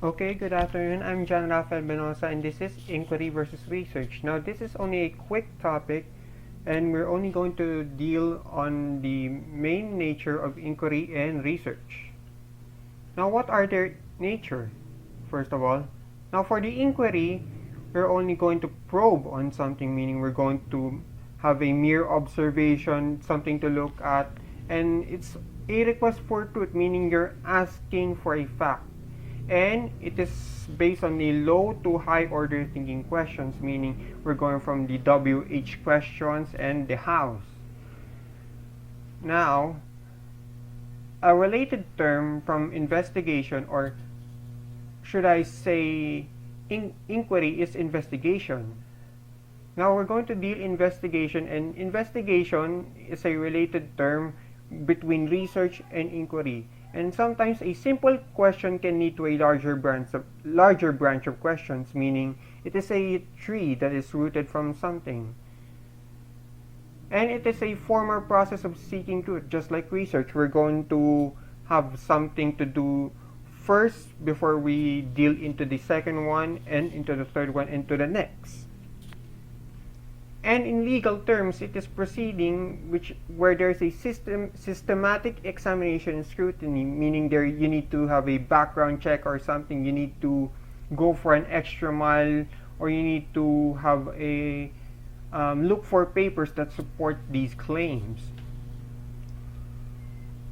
Okay, good afternoon. I'm John Rafael Benosa, and this is Inquiry versus Research. Now, this is only a quick topic, and we're only going to deal on the main nature of inquiry and research. Now, what are their nature, first of all? Now, for the inquiry, we're only going to probe on something, meaning we're going to have a mere observation, something to look at, and it's a request for truth, meaning you're asking for a fact. And it is based on the low to high order thinking questions, meaning we're going from the WH questions and the hows. Now, a related term from investigation, or should I say inquiry, is investigation. Now we're going to deal investigation, and investigation is a related term between research and inquiry. And sometimes a simple question can lead to a larger branch of questions, meaning it is a tree that is rooted from something. And it is a formal process of seeking truth, just like research. We're going to have something to do first before we deal into the second one and into the third one and to the next. And in legal terms, it is proceeding where there's a systematic examination and scrutiny, meaning there you need to have a background check or something. You need to go for an extra mile, or you need to have a look for papers that support these claims.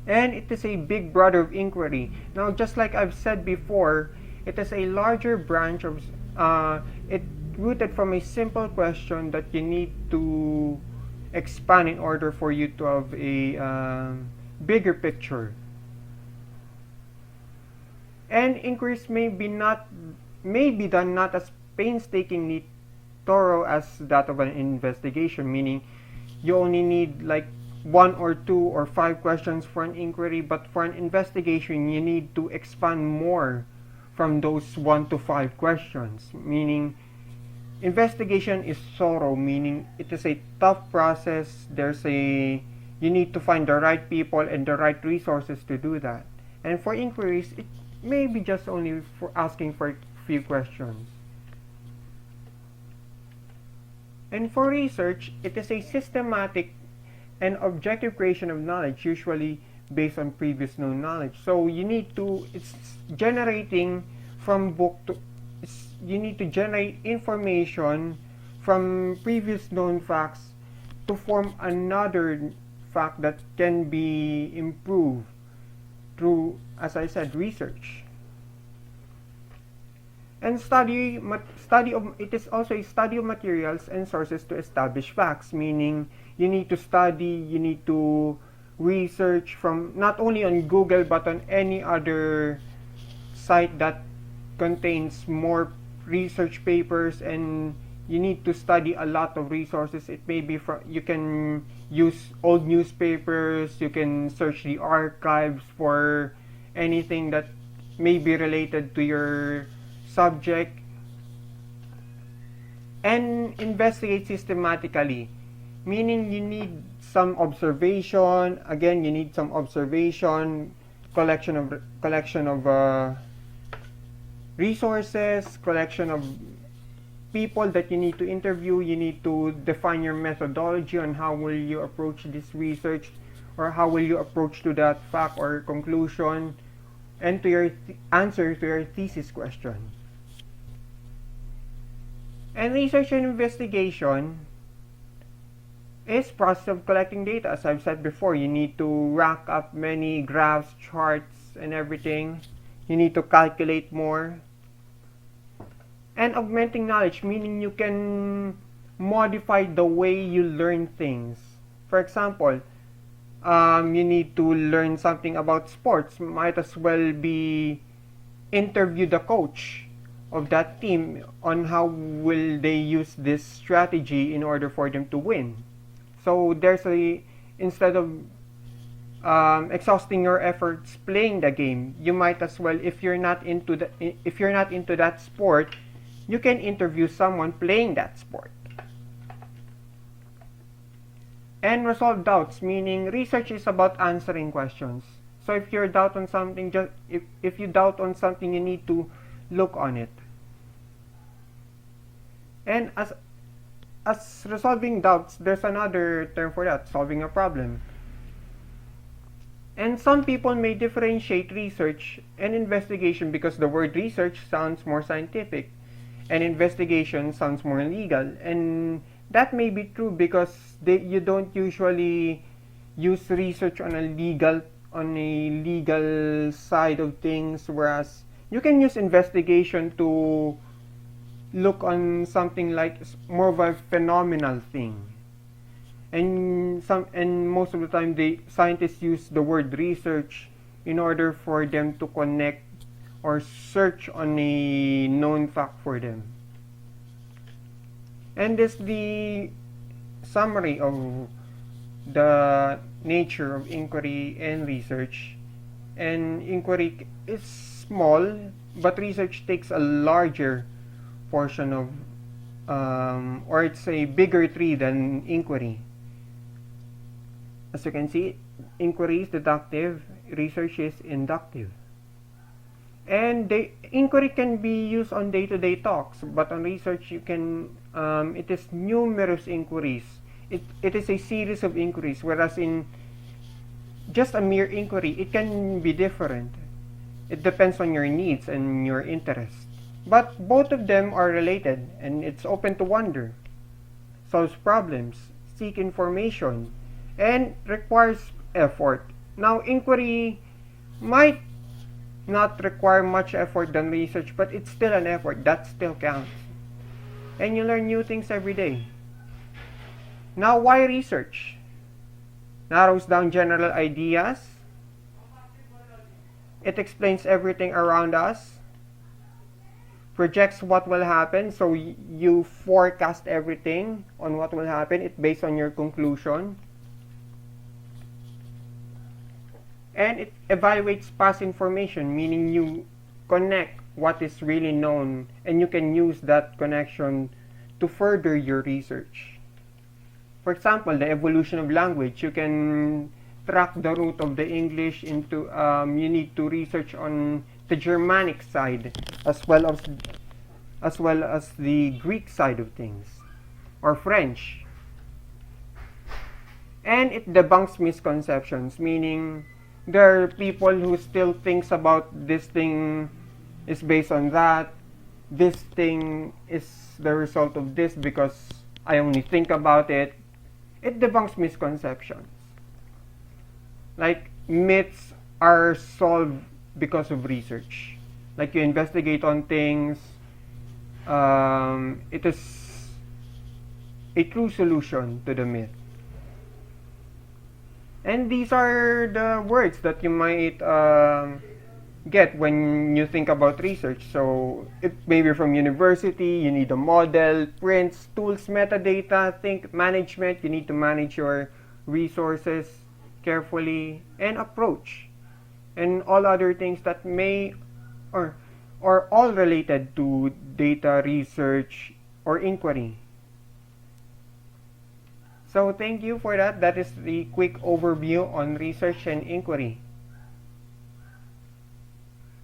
And it is a big brother of inquiry. Now, just like I've said before, it is a larger branch of it rooted from a simple question that you need to expand in order for you to have a bigger picture. And inquiries may be done not as painstakingly thorough as that of an investigation, meaning you only need like 1 or 2 or 5 questions for an inquiry, but for an investigation you need to expand more from those 1 to 5 questions, meaning investigation is thorough, meaning it is a tough process. You need to find the right people and the right resources to do that. And for inquiries, it may be just only for asking for a few questions. And for research, it is a systematic and objective creation of knowledge, usually based on previous known knowledge. So it's generating from you need to generate information from previous known facts to form another fact that can be improved through, as I said, research. And it is also a study of materials and sources to establish facts, meaning you need to research from not only on Google but on any other site that contains more research papers, and you need to study a lot of resources. It may be you can use old newspapers, you can search the archives for anything that may be related to your subject, and investigate systematically, meaning you need some observation. Again, you need some observation, collection of resources, collection of people that you need to interview. You need to define your methodology on how will you approach this research, or how will you approach to that fact or conclusion, and to your answer to your thesis question. And research and investigation is process of collecting data. As I've said before, you need to rack up many graphs, charts, and everything. You need to calculate more. And augmenting knowledge, meaning you can modify the way you learn things. For example, you need to learn something about sports. Might as well be interview the coach of that team on how will they use this strategy in order for them to win. So instead of exhausting your efforts playing the game, you might as well, if you're not into that sport, you can interview someone playing that sport. And resolve doubts, meaning research is about answering questions. So if you doubt on something, you need to look on it. And as resolving doubts, there's another term for that, solving a problem. And some people may differentiate research and investigation because the word research sounds more scientific and investigation sounds more legal. And that may be true because you don't usually use research on a legal side of things, whereas you can use investigation to look on something like more of a phenomenal thing. And most of the time scientists use the word research in order for them to connect or search on a known fact for them. And this is the summary of the nature of inquiry and research. And inquiry is small, but research takes a larger portion of, or it's a bigger tree than inquiry. As you can see, inquiry is deductive, research is inductive. And inquiry can be used on day-to-day talks, but on research you can, it is numerous inquiries. It is a series of inquiries, whereas in just a mere inquiry, it can be different. It depends on your needs and your interests. But both of them are related, and it's open to wonder, solves problems, seek information, and requires effort. Now, inquiry might not require much effort than research, but it's still an effort. That still counts. And you learn new things every day. Now, why research? Narrows down general ideas. It explains everything around us. Projects what will happen, so you forecast everything on what will happen. It's based on your conclusion. And it evaluates past information, meaning you connect what is really known, and you can use that connection to further your research. For example, the evolution of language, you can track the root of the English into, you need to research on the Germanic side as well as the Greek side of things, or French. And it debunks misconceptions, meaning there are people who still thinks about this thing is based on that, this thing is the result of this because I only think about it. It debunks misconceptions. Like myths are solved because of research. Like you investigate on things, it is a true solution to the myth. And these are the words that you might get when you think about research. So it may be from university, you need a model, prints, tools, metadata, think management, you need to manage your resources carefully, and approach, and all other things that may or all related to data research or inquiry. So thank you for that. That is the quick overview on research and inquiry.